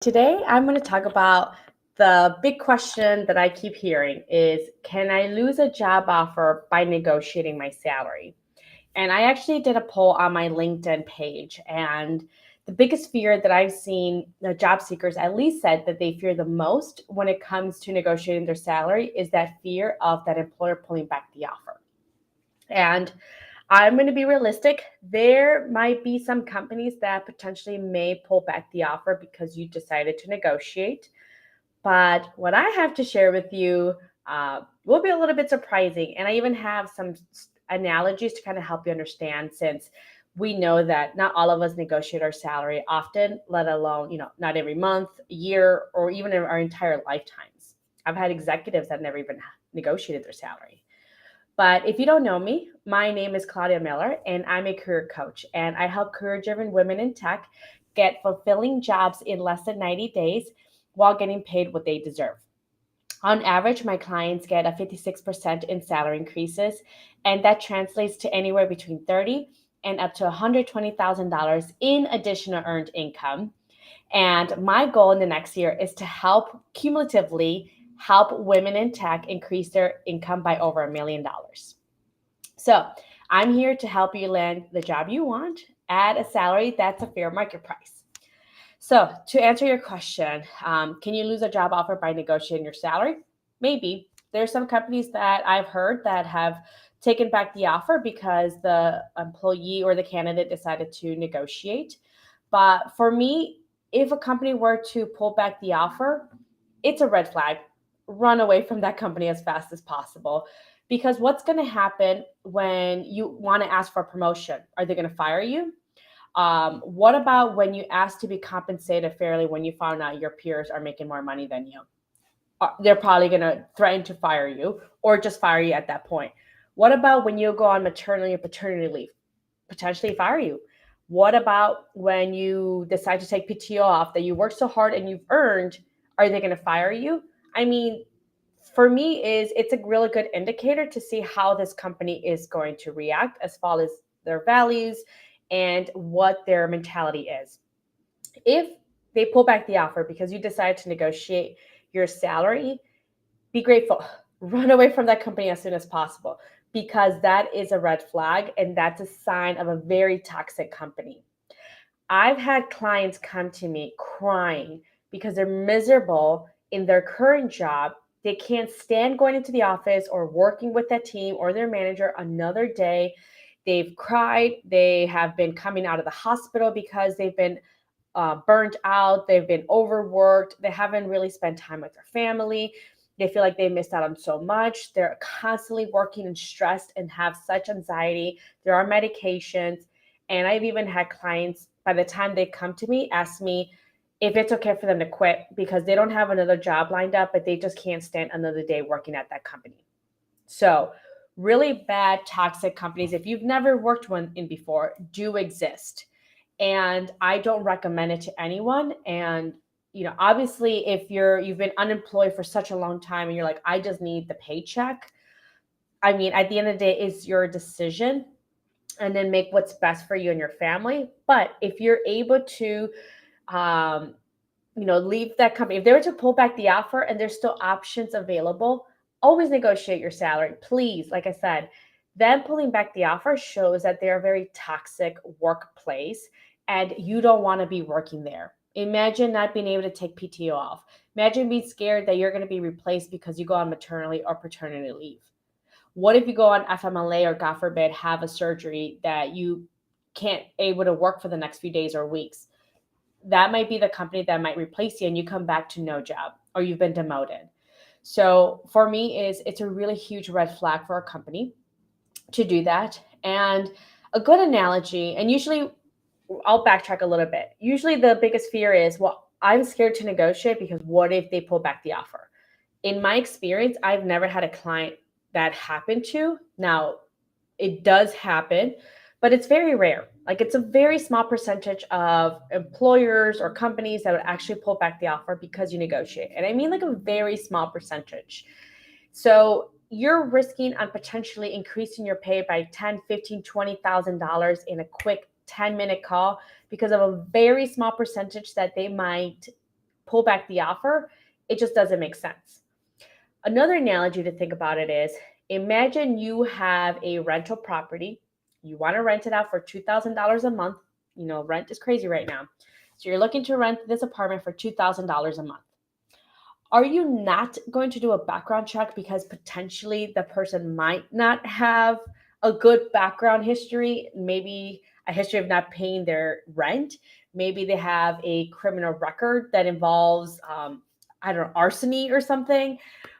Today, I'm going to talk about the big question that I keep hearing is, can I lose a job offer by negotiating my salary? And I actually did a poll on my LinkedIn page, and the biggest fear that I've seen the job seekers at least said that they fear the most when it comes to negotiating their salary is that fear of that employer pulling back the offer. And I'm going to be realistic. There might be some companies that potentially may pull back the offer because you decided to negotiate. But what I have to share with you will be a little bit surprising. And I even have some analogies to kind of help you understand, since we know that not all of us negotiate our salary often, let alone, not every month, year, or even in our entire lifetimes. I've had executives that never even negotiated their salary. But if you don't know me, my name is Claudia Miller, and I'm a career coach. And I help career driven women in tech get fulfilling jobs in less than 90 days while getting paid what they deserve. On average, my clients get a 56% in salary increases, and that translates to anywhere between 30 and up to $120,000 in additional earned income. And my goal in the next year is to help cumulatively help women in tech increase their income by over $1 million. So I'm here to help you land the job you want at a salary that's a fair market price. So to answer your question, can you lose a job offer by negotiating your salary? Maybe. There's some companies that I've heard that have taken back the offer because the employee or the candidate decided to negotiate. But for me, if a company were to pull back the offer, it's a red flag. Run away from that company as fast as possible. Because what's going to happen when you want to ask for a promotion? Are they going to fire you? What about when you ask to be compensated fairly when you found out your peers are making more money than you? They're probably going to threaten to fire you or just fire you at that point. What about when you go on maternity or paternity leave? Potentially fire you. What about when you decide to take PTO off that you worked so hard and you've earned? Are they going to fire you? I mean, for me, it's a really good indicator to see how this company is going to react as far as their values and what their mentality is. If they pull back the offer because you decide to negotiate your salary, be grateful. Run away from that company as soon as possible, because that is a red flag and that's a sign of a very toxic company. I've had clients come to me crying because they're miserable in their current job. They can't stand going into the office or working with that team or their manager another day. They've cried. They have been coming out of the hospital because they've been burnt out. They've been overworked. They haven't really spent time with their family. They feel like they missed out on so much. They're constantly working and stressed and have such anxiety. There are medications. And I've even had clients, by the time they come to me, ask me if it's okay for them to quit because they don't have another job lined up, but they just can't stand another day working at that company. So, really bad, toxic companies, if you've never worked one in before, do exist. And I don't recommend it to anyone. And obviously, if you've been unemployed for such a long time and you're like, I just need the paycheck. I mean, at the end of the day, it's your decision, and then make what's best for you and your family. But if you're able to, um, leave that company, if they were to pull back the offer and there's still options available, always negotiate your salary, please. Like I said, them pulling back the offer shows that they're a very toxic workplace and you don't want to be working there. Imagine not being able to take PTO off. Imagine being scared that you're going to be replaced because you go on maternity or paternity leave. What if you go on FMLA or, God forbid, have a surgery that you can't able to work for the next few days or weeks? That might be the company that might replace you and you come back to no job or you've been demoted. So for me, it's a really huge red flag for a company to do that. And a good analogy, and usually I'll backtrack a little bit. Usually the biggest fear is, well, I'm scared to negotiate because what if they pull back the offer? In my experience, I've never had a client that happened to. Now, it does happen, but it's very rare. Like, it's a very small percentage of employers or companies that would actually pull back the offer because you negotiate. And I mean like a very small percentage. So you're risking on potentially increasing your pay by 10, 15, $20,000 in a quick 10-minute call because of a very small percentage that they might pull back the offer, it just doesn't make sense. Another analogy to think about it is, imagine you have a rental property. You want to rent it out for $2,000 a month. Rent is crazy right now. So you're looking to rent this apartment for $2,000 a month. Are you not going to do a background check because potentially the person might not have a good background history, maybe a history of not paying their rent? Maybe they have a criminal record that involves, I don't know, larceny or something,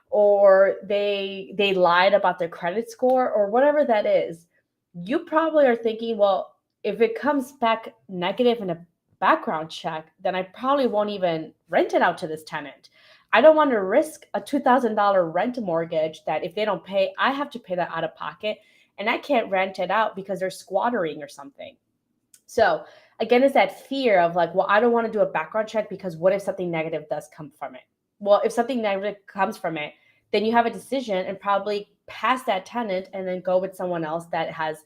or they lied about their credit score or whatever that is. You probably are thinking, well, if it comes back negative in a background check, then I probably won't even rent it out to this tenant. I don't want to risk a $2,000 rent mortgage that if they don't pay, I have to pay that out of pocket, and I can't rent it out because they're squattering or something. So again, it's that fear of like, well, I don't want to do a background check because what if something negative does come from it? Well, if something negative comes from it, then you have a decision and probably pass that tenant and then go with someone else that has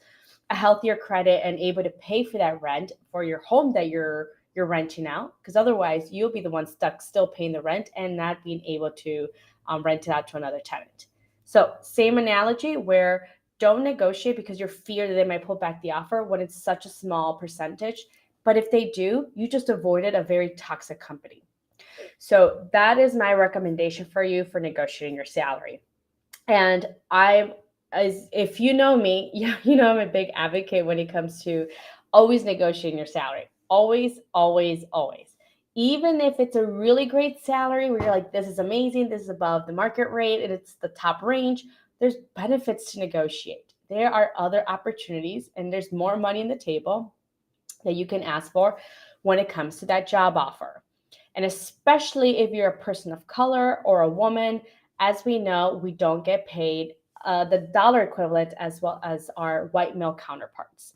a healthier credit and able to pay for that rent for your home that you're renting out, because otherwise you'll be the one stuck still paying the rent and not being able to rent it out to another tenant. So same analogy, where don't negotiate because you fear that they might pull back the offer when it's such a small percentage. But if they do, you just avoided a very toxic company. So that is my recommendation for you for negotiating your salary. And if you know me, you know I'm a big advocate when it comes to always negotiating your salary. Always, always, always. Even if it's a really great salary where you're like, this is amazing, this is above the market rate, and it's the top range, there's benefits to negotiate. There are other opportunities, and there's more money on the table that you can ask for when it comes to that job offer. And especially if you're a person of color or a woman, as we know, we don't get paid the dollar equivalent as well as our white male counterparts.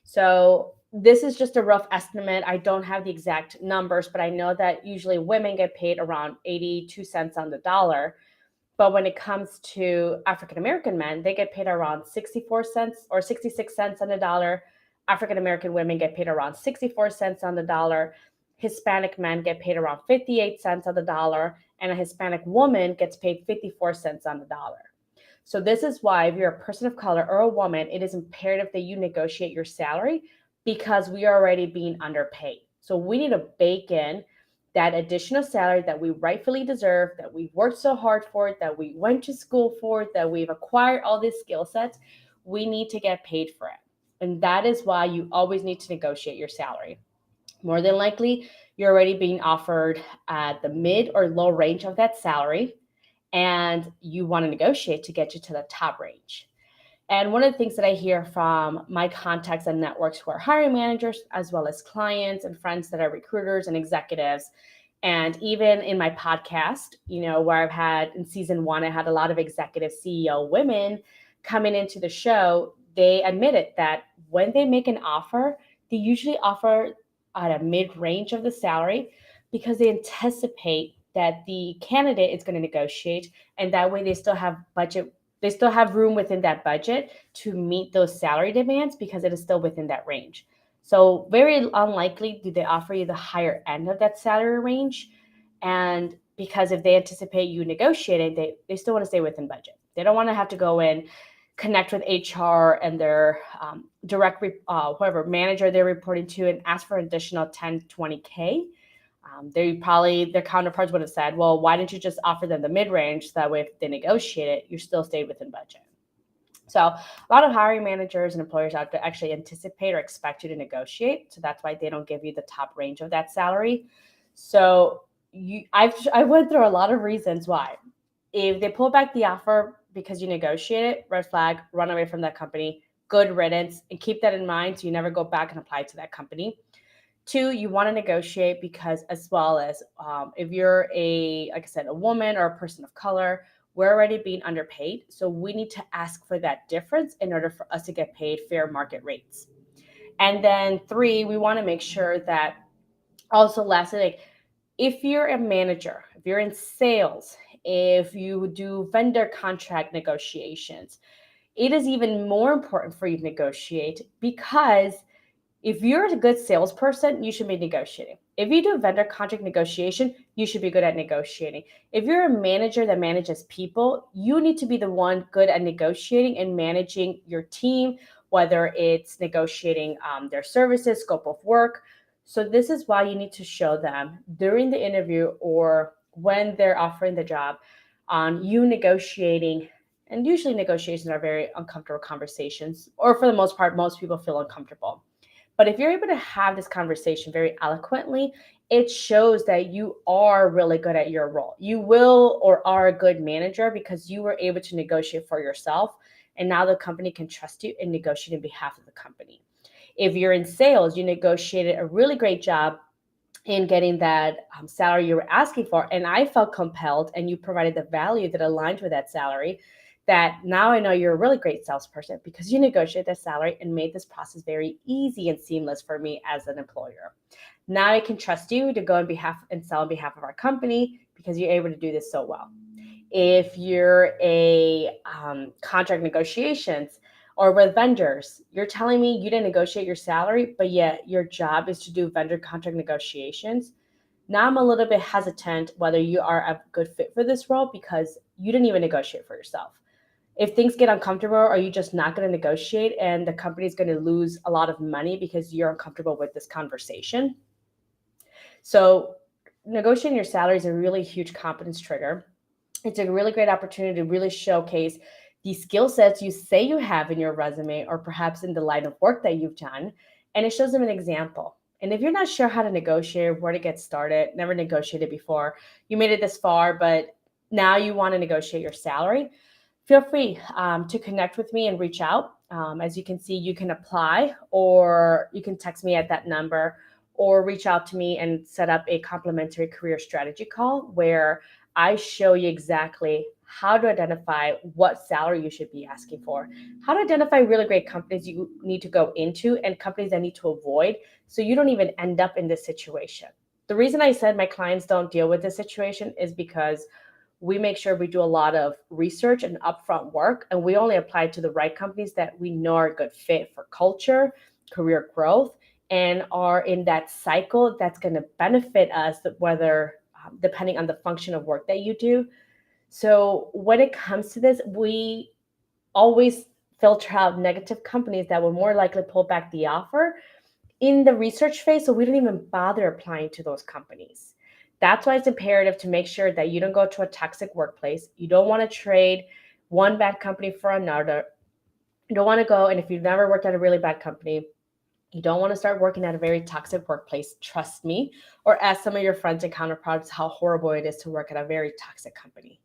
So this is just a rough estimate. I don't have the exact numbers, but I know that usually women get paid around 82 cents on the dollar. But when it comes to African American men, they get paid around 64 cents or 66 cents on the dollar. African American women get paid around 64 cents on the dollar. Hispanic men get paid around 58 cents on the dollar, and a Hispanic woman gets paid 54 cents on the dollar. So this is why, if you're a person of color or a woman, it is imperative that you negotiate your salary, because we are already being underpaid. So we need to bake in that additional salary that we rightfully deserve, that we've worked so hard for, that we went to school for, that we've acquired all these skill sets. We need to get paid for it. And that is why you always need to negotiate your salary. More than likely, you're already being offered at the mid or low range of that salary, and you want to negotiate to get you to the top range. And one of the things that I hear from my contacts and networks who are hiring managers, as well as clients and friends that are recruiters and executives, and even in my podcast, where I've had in season 1, I had a lot of executive CEO women coming into the show. They admitted that when they make an offer, they usually offer at a mid-range of the salary because they anticipate that the candidate is going to negotiate, and that way they still have budget. They still have room within that budget to meet those salary demands because it is still within that range. So very unlikely do they offer you the higher end of that salary range. And because if they anticipate you negotiating, they still want to stay within budget. They don't want to have to go in, connect with HR and their direct whoever manager they're reporting to and ask for an additional 10, 20K. Their counterparts would have said, well, why didn't you just offer them the mid-range? So that way, if they negotiate it, you still stayed within budget. So a lot of hiring managers and employers out there actually anticipate or expect you to negotiate. So that's why they don't give you the top range of that salary. So I went through a lot of reasons why. If they pull back the offer because you negotiate it, red flag, run away from that company, good riddance, and keep that in mind so you never go back and apply to that company. 2, you want to negotiate because, as well as if you're like I said, a woman or a person of color, we're already being underpaid. So we need to ask for that difference in order for us to get paid fair market rates. And then 3, we want to make sure that also lastly, like if you're a manager, if you're in sales, if you do vendor contract negotiations, it is even more important for you to negotiate because If you're a good salesperson, you should be negotiating. If you do vendor contract negotiation, you should be good at negotiating. If you're a manager that manages people, you need to be the one good at negotiating and managing your team, whether it's negotiating their services, scope of work. So this is why you need to show them during the interview or when they're offering the job on you negotiating. And usually negotiations are very uncomfortable conversations, or for the most part, most people feel uncomfortable. But if you're able to have this conversation very eloquently, it shows that you are really good at your role. You will or are a good manager because you were able to negotiate for yourself. And now the company can trust you and negotiate on behalf of the company. If you're in sales, you negotiated a really great job in getting that salary you were asking for. And I felt compelled, and you provided the value that aligned with that salary. That now I know you're a really great salesperson because you negotiated that salary and made this process very easy and seamless for me as an employer. Now I can trust you to go on behalf and sell on behalf of our company because you're able to do this so well. If you're a contract negotiations or with vendors, you're telling me you didn't negotiate your salary, but yet your job is to do vendor contract negotiations. Now I'm a little bit hesitant whether you are a good fit for this role because you didn't even negotiate for yourself. If things get uncomfortable, are you just not going to negotiate and the company is going to lose a lot of money because you're uncomfortable with this conversation? So negotiating your salary is a really huge confidence trigger. It's a really great opportunity to really showcase the skill sets you say you have in your resume or perhaps in the line of work that you've done. And it shows them an example. And if you're not sure how to negotiate, where to get started, never negotiated before, you made it this far, but now you want to negotiate your salary, feel free to connect with me and reach out. As you can see, you can apply or you can text me at that number or reach out to me and set up a complimentary career strategy call where I show you exactly how to identify what salary you should be asking for, how to identify really great companies you need to go into and companies that need to avoid so you don't even end up in this situation. The reason I said my clients don't deal with this situation is because we make sure we do a lot of research and upfront work, and we only apply to the right companies that we know are a good fit for culture, career growth, and are in that cycle that's going to benefit us, whether depending on the function of work that you do. So when it comes to this, we always filter out negative companies that will more likely pull back the offer in the research phase, so we don't even bother applying to those companies. That's why it's imperative to make sure that you don't go to a toxic workplace. You don't want to trade one bad company for another. You don't want to go, and if you've never worked at a really bad company, you don't want to start working at a very toxic workplace, trust me, or ask some of your friends and counterparts how horrible it is to work at a very toxic company.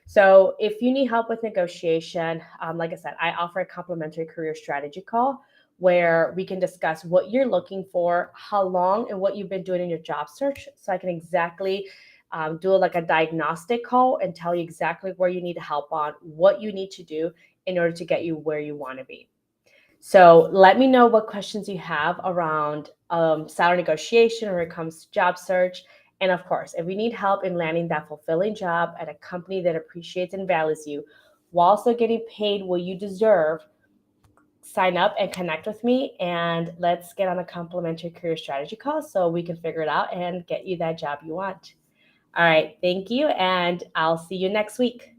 So if you need help with negotiation, like I said, I offer a complimentary career strategy call where we can discuss what you're looking for, how long, and what you've been doing in your job search. So I can exactly do like a diagnostic call and tell you exactly where you need help on, what you need to do in order to get you where you want to be. So let me know what questions you have around salary negotiation when it comes to job search. And of course, if you need help in landing that fulfilling job at a company that appreciates and values you while also getting paid what you deserve, sign up and connect with me and let's get on a complimentary career strategy call so we can figure it out and get you that job you want. All right, thank you, and I'll see you next week.